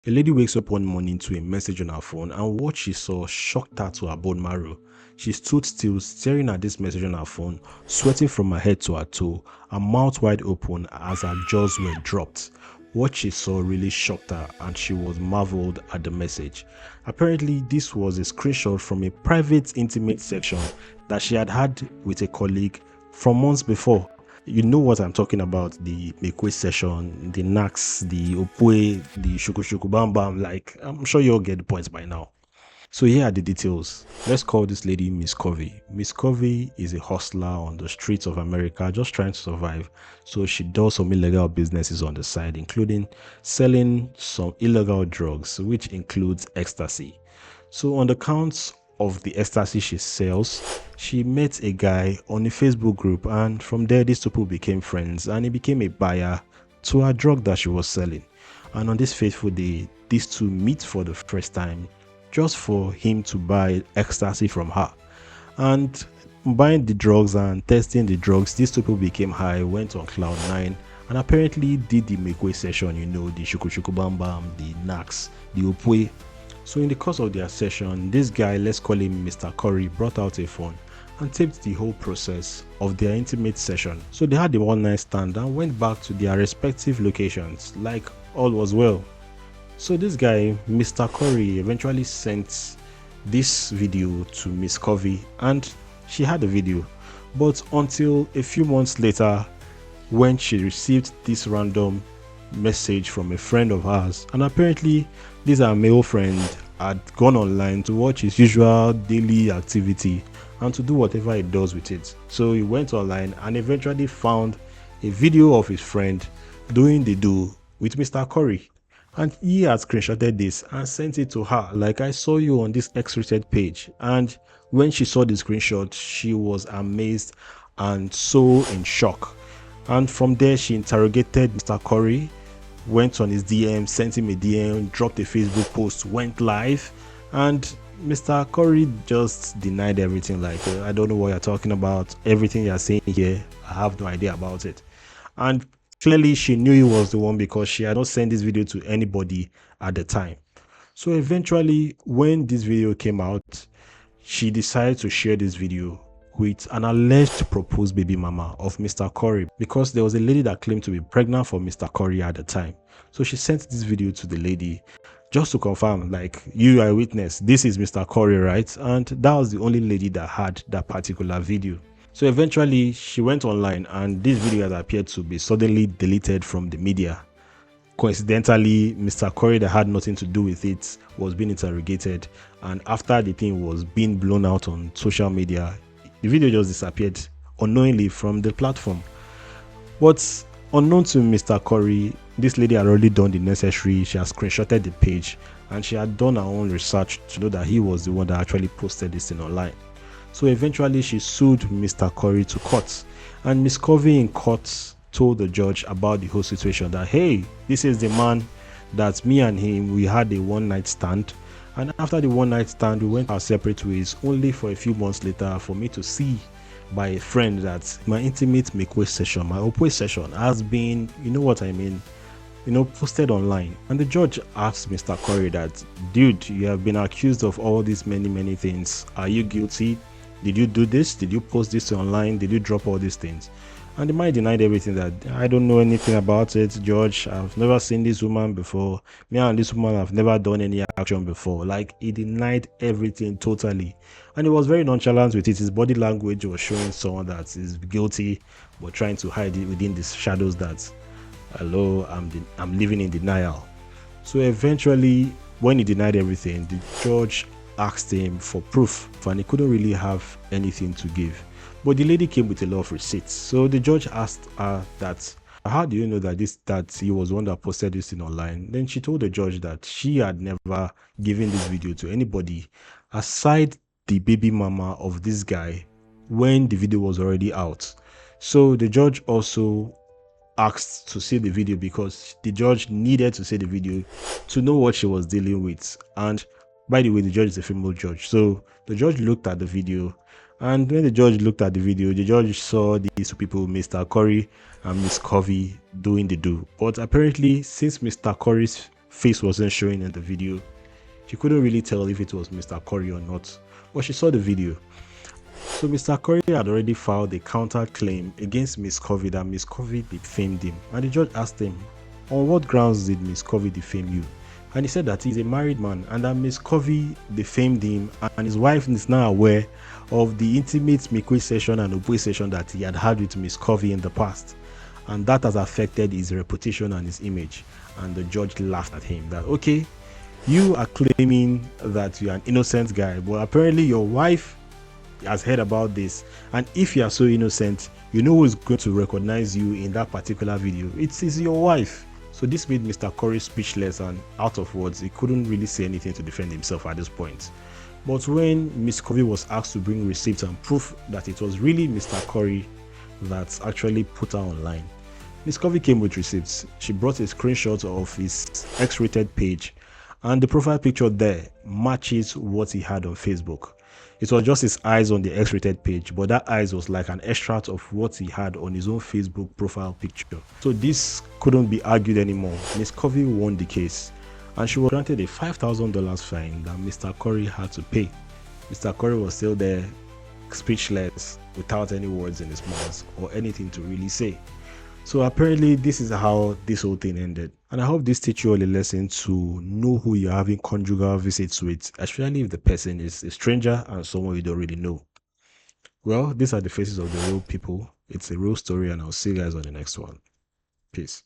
A lady wakes up one morning to a message on her phone, and what she saw shocked her to her bone marrow. She stood still, staring at this message on her phone, sweating from her head to her toe, her mouth wide open as her jaws were dropped. What she saw really shocked her, and she was marveled at the message. Apparently, this was a screenshot from a private, intimate section that she had with a colleague from months before. You know what I'm talking about, the Mekwe session, the Nax, the Opwe, the Shuku Shuku Bam Bam. Like, I'm sure you all get the points by now. So here are the details. Let's call this lady Miss Covey. Miss Covey is a hustler on the streets of America, just trying to survive. So she does some illegal businesses on the side, including selling some illegal drugs, which includes ecstasy. So on the counts of the ecstasy she sells, she met a guy on a Facebook group, and from there these two people became friends, and he became a buyer to her drug that she was selling. And on this fateful day, these two meet for the first time, just for him to buy ecstasy from her. And buying the drugs and testing the drugs, these two people became high, went on cloud nine, and apparently did the Mekwe session, the Shuku Shuku Bam Bam, the Nax, the Opwe. So in the course of their session, this guy, let's call him Mr. Curry, brought out a phone and taped the whole process of their intimate session. So they had the one night stand and went back to their respective locations like all was well. So this guy, Mr. Curry, eventually sent this video to Miss Covey, and she had the video. But until a few months later, when she received this random message from a friend of hers, and apparently this our male friend had gone online to watch his usual daily activity and to do whatever he does with it. So he went online and eventually found a video of his friend doing the do with Mr. Curry, and he had screenshotted this and sent it to her, like, I saw you on this X-rated page. And when she saw the screenshot, she was amazed and so in shock. And from there she interrogated Mr. Curry, went on his DM, sent him a DM, dropped a Facebook post, went live, and Mr. Curry just denied everything. Like, I don't know what you're talking about. Everything you're saying here, I have no idea about it. And clearly she knew he was the one because she had not sent this video to anybody at the time. So eventually, when this video came out, she decided to share this video with an alleged proposed baby mama of Mr. Curry, because there was a lady that claimed to be pregnant for Mr. Curry at the time. So she sent this video to the lady just to confirm, like, you are a witness, this is Mr. Curry, right? And that was the only lady that had that particular video. So eventually she went online, and this video has appeared to be suddenly deleted from the media. Coincidentally, Mr. Curry, that had nothing to do with it, was being interrogated, and after the thing was being blown out on social media, the video just disappeared unknowingly from the platform. But unknown to Mr. Curry, this lady had already done the necessary. She had screenshotted the page, and she had done her own research to know that he was the one that actually posted this thing online. So eventually she sued Mr. Curry to court, and Miss Covey in court told the judge about the whole situation, that, hey, this is the man that me and him, we had a one night stand, and after the one night stand we went our separate ways, only for a few months later for me to see by a friend that my intimate Mekwe session, my Opwe session, has been, you know what I mean, posted online. And the judge asked Mr. Curry that, dude, you have been accused of all these many things. Are you guilty? Did you do this? Did you post this online? Did you drop all these things? And the man denied everything, that I don't know anything about it, Judge. I've never seen this woman before. Me and this woman have never done any action before. Like, he denied everything totally. And he was very nonchalant with it. His body language was showing someone that is guilty, but trying to hide it within the shadows that, hello, I'm living in denial. So eventually, when he denied everything, the judge asked him for proof, and he couldn't really have anything to give. But the lady came with a lot of receipts. So the judge asked her that, how do you know that he was the one that posted this thing online? Then she told the judge that she had never given this video to anybody aside the baby mama of this guy when the video was already out. So the judge also asked to see the video, because the judge needed to see the video to know what she was dealing with. And by the way, the judge is a female judge. So the judge looked at the video, and when the judge looked at the video, the judge saw these two people, Mr. Curry and Miss Covey, doing the do. But apparently, since Mr. Curry's face wasn't showing in the video. She couldn't really tell if it was Mr. Corey or not, but she saw the video. So Mr. Corey had already filed a counter claim against Miss Covey that Miss Covey defamed him, and the judge asked him, on what grounds did Miss Covey defame you? And he said that he's a married man and that Miss Covey defamed him, and his wife is now aware of the intimate Mikwe session and Opwe session that he had with Miss Covey in the past, and that has affected his reputation and his image. And the judge laughed at him that, okay, you are claiming that you're an innocent guy, but apparently your wife has heard about this, and if you are so innocent, you know who's going to recognize you in that particular video. It is your wife. So this made Mr. Corey speechless and out of words. He couldn't really say anything to defend himself at this point. But when Miss Covey was asked to bring receipts and proof that it was really Mr. Corey that actually put her online, Miss Covey came with receipts. She brought a screenshot of his X-rated page, and the profile picture there matches what he had on Facebook. It was just his eyes on the X-rated page, but that eyes was like an extract of what he had on his own Facebook profile picture. So this couldn't be argued anymore. Miss Covey won the case, and she was granted a $5,000 fine that Mr. Corey had to pay. Mr. Corey was still there, speechless, without any words in his mouth or anything to really say. So apparently this is how this whole thing ended. And I hope this teaches you all a lesson to know who you're having conjugal visits with, especially if the person is a stranger and someone you don't really know. Well, these are the faces of the real people. It's a real story, and I'll see you guys on the next one. Peace.